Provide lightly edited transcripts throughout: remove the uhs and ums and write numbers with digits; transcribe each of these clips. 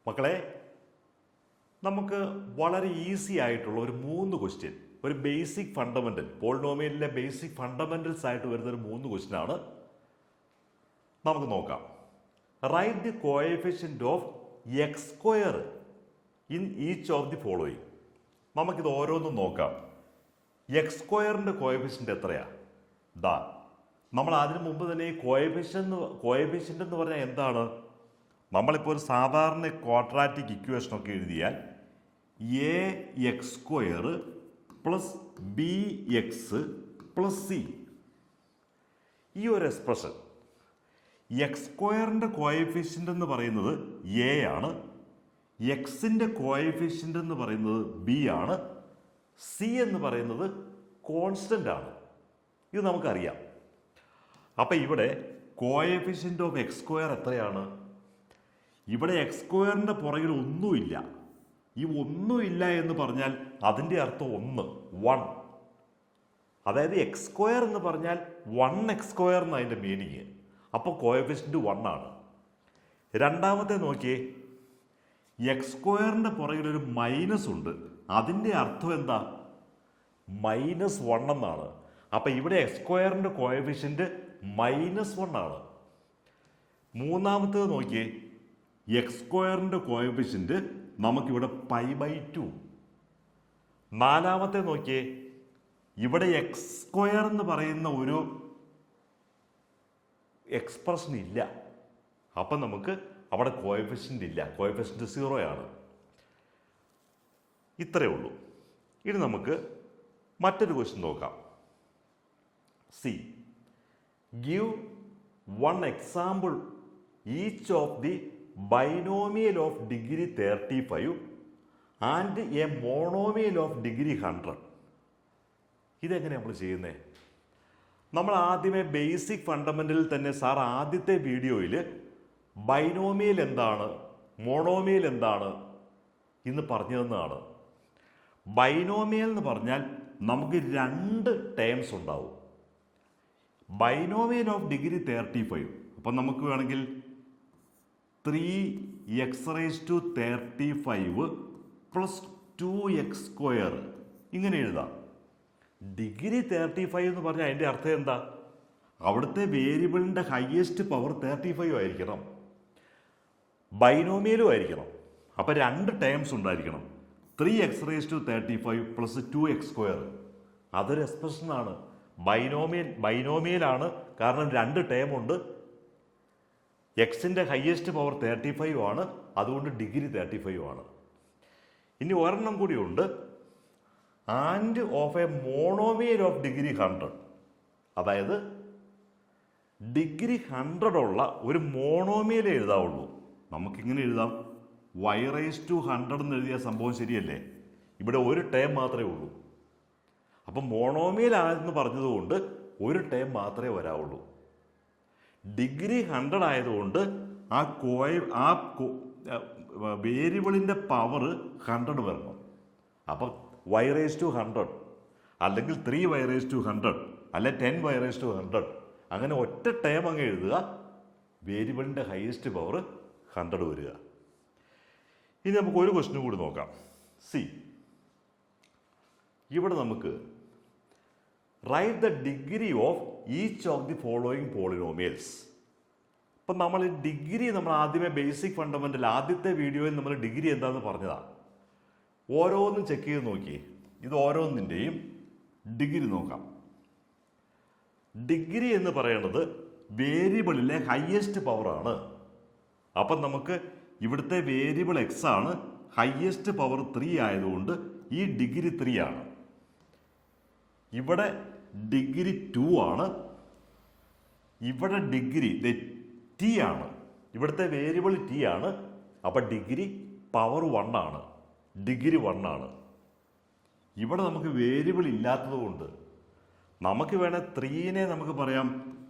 മക്കളെ, നമുക്ക് വളരെ ഈസി ആയിട്ടുള്ള ഒരു 3 ക്വസ്റ്റ്യൻ, ഒരു ബേസിക് ഫണ്ടമെന്റൽ, പോളിനോമിയലിലെ ബേസിക് ഫണ്ടമെന്റൽസ് ആയിട്ട് വരുന്ന ഒരു 3 ക്വസ്റ്റ്യൻ ആണ് നമുക്ക് നോക്കാം. Write the coefficient of x square in each of the following. നമുക്കിത് ഓരോന്നും നോക്കാം. എക്സ് സ്ക്വയറിന്റെ കോഎഫിഷ്യന്റ് എത്രയാ? ദാ നമ്മൾ അതിനു മുമ്പ് തന്നെ ഈ കോഎഫിഷ്യന്റ് എന്ന് പറഞ്ഞാൽ എന്താണ്? നമ്മളിപ്പോൾ ഒരു സാധാരണ ക്വാഡ്രാറ്റിക് ഇക്വേഷൻ ഒക്കെ എഴുതിയാൽ A X square plus B X plus C, ഈ ഒരു എക്സ്പ്രഷൻ എക്സ് സ്ക്വയറിൻ്റെ കോഎഫിഷ്യൻ്റ് എന്ന് പറയുന്നത് എ ആണ്, എക്സിൻ്റെ കോഎഫിഷ്യൻ്റ് എന്ന് പറയുന്നത് ബി ആണ്, സി എന്ന് പറയുന്നത് കോൺസ്റ്റൻ്റ് ആണ്. ഇത് നമുക്കറിയാം. അപ്പം ഇവിടെ കോഎഫിഷ്യൻ്റ് ഓഫ് എക്സ് സ്ക്വയർ എത്രയാണ്? ഇവിടെ എക്സ് സ്ക്വയറിൻ്റെ പുറകിൽ ഒന്നുമില്ല. ഈ ഒന്നുമില്ല എന്ന് പറഞ്ഞാൽ അതിൻ്റെ അർത്ഥം 1. അതായത് എക്സ് സ്ക്വയർ എന്ന് പറഞ്ഞാൽ 1 എക്സ് സ്ക്വയർ എന്ന് അതിൻ്റെ മീനിങ്. അപ്പോൾ കോഎഫിഷ്യൻ്റ് 1 ആണ്. രണ്ടാമത്തെ നോക്കിയേ, എക്സ് സ്ക്വയറിൻ്റെ പുറകിൽ ഒരു മൈനസ് ഉണ്ട്. അതിൻ്റെ അർത്ഥം എന്താ? -1 എന്നാണ്. അപ്പം ഇവിടെ എക്സ് സ്ക്വയറിൻ്റെ കോഎഫിഷ്യൻ്റ് -1 ആണ്. മൂന്നാമത്തേത് നോക്കിയേ, എക്സ് സ്ക്വയറിൻ്റെ കോഎഫിഷ്യൻ്റ് നമുക്കിവിടെ π/2. നാലാമത്തെ നോക്കിയേ, ഇവിടെ എക്സ് സ്ക്വയർ എന്ന് പറയുന്ന ഒരു എക്സ്പ്രഷൻ ഇല്ല. അപ്പം നമുക്ക് അവിടെ കോഎഫിഷ്യൻ്റ് ഇല്ല, കോഎഫിഷ്യൻ്റ് 0 ആണ്. ഇത്രയേ ഉള്ളൂ. ഇനി നമുക്ക് മറ്റൊരു ക്വസ്റ്റ്യൻ നോക്കാം. C, give 1 example each of the binomial of degree 35 and A monomial of degree 100. ഇതെങ്ങനെ നമ്മൾ ചെയ്യുന്നത്? നമ്മൾ ആദ്യമേ ബേസിക് ഫണ്ടമെന്റലിൽ തന്നെ സാർ ആദ്യത്തെ വീഡിയോയിൽ ബൈനോമിയൽ എന്താണ്, മോണോമിയൽ എന്താണ് എന്ന് പറഞ്ഞു തന്നതാണ്. ബൈനോമിയൽ എന്ന് പറഞ്ഞാൽ നമുക്ക് 2 ടേംസ് ഉണ്ടാവും. ബൈനോമിയൽ ഓഫ് ഡിഗ്രി 35, അപ്പം നമുക്ക് വേണമെങ്കിൽ 3x⁻35 പ്ലസ് 2x സ്ക്വയർ ഇങ്ങനെ എഴുതാം. ഡിഗ്രി 35 എന്ന് പറഞ്ഞാൽ അതിൻ്റെ അർത്ഥം എന്താ? അവിടുത്തെ വേരിയബിളിൻ്റെ ഹയസ്റ്റ് പവർ 35 ആയിരിക്കണം, ബൈനോമിയലും ആയിരിക്കണം. അപ്പം 2 ടേംസ് ഉണ്ടായിരിക്കണം. 3x⁻35 പ്ലസ് 2x സ്ക്വയർ, അതൊരു എക്സ്പ്രഷനാണ്. ബൈനോമിയലാണ്, കാരണം 2 ടേം ഉണ്ട്. എക്സിൻ്റെ ഹയസ്റ്റ് പവർ 35 ആണ്, അതുകൊണ്ട് ഡിഗ്രി 35 ആണ്. ഇനി ഒരെണ്ണം കൂടിയുണ്ട്, and of A monomial of degree 100. അതായത് ഡിഗ്രി 100 ഉള്ള ഒരു മോണോമിയലേ എഴുതാവുള്ളൂ. നമുക്കിങ്ങനെ എഴുതാം, y⁻100 എന്ന് എഴുതിയ സംഭവം ശരിയല്ലേ? ഇവിടെ ഒരു ടേം മാത്രമേ ഉള്ളൂ. അപ്പം മോണോമിയൽ ആണെന്ന് പറഞ്ഞതുകൊണ്ട് ഒരു ടേം മാത്രമേ വരാവുള്ളൂ. ഡിഗ്രി 100 ആയതുകൊണ്ട് ആ വേരിയബിളിൻ്റെ പവർ 100 വരണം. അപ്പം y⁻100 അല്ലെങ്കിൽ 3y⁻100 അല്ലെ 10y⁻100, അങ്ങനെ ഒറ്റ ടേം അങ്ങ് എഴുതുക, വേരിയബിളിൻ്റെ ഹയസ്റ്റ് പവർ 100 വരിക. ഇനി നമുക്ക് ഒരു ക്വസ്റ്റ്യൻ കൂടി നോക്കാം. സി, ഇവിടെ നമുക്ക് write the degree of each of the following polynomials. അപ്പം നമ്മൾ ഡിഗ്രി, നമ്മൾ ആദ്യമേ ബേസിക് ഫണ്ടമെന്റൽ ആദ്യത്തെ വീഡിയോയിൽ നമ്മൾ ഡിഗ്രി എന്താണെന്ന് പറഞ്ഞതാണ്. ഓരോന്നും ചെക്ക് ചെയ്ത് നോക്കി. ഇത് ഓരോന്നിൻ്റെയും ഡിഗ്രി നോക്കാം. ഡിഗ്രി എന്ന് പറയുന്നത് വേരിയബിളിലെ ഹയസ്റ്റ് പവറാണ്. അപ്പം നമുക്ക് ഇവിടുത്തെ വേരിയബിൾ എക്സ് ആണ്, ഹയസ്റ്റ് പവർ 3 ആയതുകൊണ്ട് ഈ ഡിഗ്രി 3 ആണ്. ഇവിടെ ഡിഗ്രി 2 ആണ്, ഇവിടെ ഡിഗ്രി ടി ആണ്, ഇവിടുത്തെ വേരിയബിൾ ടി ആണ്. അപ്പം ഡിഗ്രി പവർ 1 ആണ്, ഡിഗ്രി 1 ആണ്. ഇവിടെ നമുക്ക് വേരിയബിൾ ഇല്ലാത്തത് കൊണ്ട് നമുക്ക് വേണേൽ 3നെ നമുക്ക് പറയാം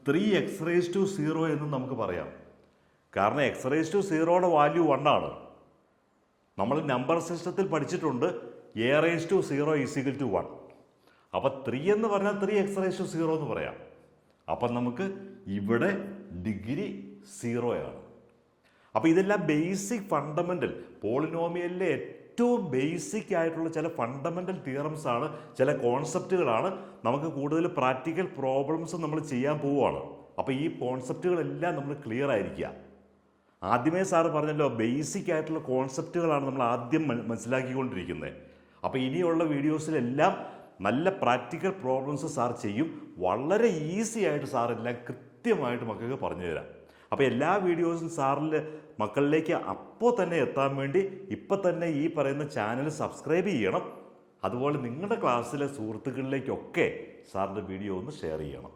3x⁻0 എന്നും നമുക്ക് പറയാം. കാരണം x⁻0യുടെ വാല്യൂ 1 ആണ്. നമ്മൾ നമ്പർ സിസ്റ്റത്തിൽ പഠിച്ചിട്ടുണ്ട് a⁻0 = 1. അപ്പം 3 എന്ന് പറഞ്ഞാൽ 3x⁻0 എന്ന് പറയാം. അപ്പം നമുക്ക് ഇവിടെ ഡിഗ്രി 0 ആണ്. അപ്പോൾ ഇതെല്ലാം ബേസിക് ഫണ്ടമെൻ്റൽ പോളിനോമിയലിലെ ഏറ്റവും ബേസിക് ആയിട്ടുള്ള ചില ഫണ്ടമെൻ്റൽ തിയറംസ് ആണ്, ചില കോൺസെപ്റ്റുകളാണ്. നമുക്ക് കൂടുതൽ പ്രാക്ടിക്കൽ പ്രോബ്ലംസ് നമ്മൾ ചെയ്യാൻ പോവുകയാണ്. അപ്പോൾ ഈ കോൺസെപ്റ്റുകളെല്ലാം നമ്മൾ ക്ലിയർ ആയിരിക്കുക. ആദ്യമേ സാറ് പറഞ്ഞല്ലോ, ബേസിക് ആയിട്ടുള്ള കോൺസെപ്റ്റുകളാണ് നമ്മൾ ആദ്യം മനസ്സിലാക്കിക്കൊണ്ടിരിക്കുന്നത്. അപ്പോൾ ഇനിയുള്ള വീഡിയോസിലെല്ലാം നല്ല പ്രാക്ടിക്കൽ പ്രോബ്ലംസ് സാർ ചെയ്യും. വളരെ ഈസി ആയിട്ട് സാറെല്ലാം കൃത്യമായിട്ട് മക്കൾക്ക് പറഞ്ഞു തരാം. അപ്പോൾ എല്ലാ വീഡിയോസും സാറിൽ മക്കളിലേക്ക് അപ്പോൾ തന്നെ എത്താൻ വേണ്ടി ഇപ്പം തന്നെ ഈ പറയുന്ന ചാനൽ സബ്സ്ക്രൈബ് ചെയ്യണം. അതുപോലെ നിങ്ങളുടെ ക്ലാസ്സിലെ സുഹൃത്തുക്കളിലേക്കൊക്കെ സാറിൻ്റെ വീഡിയോ ഒന്ന് ഷെയർ ചെയ്യണം.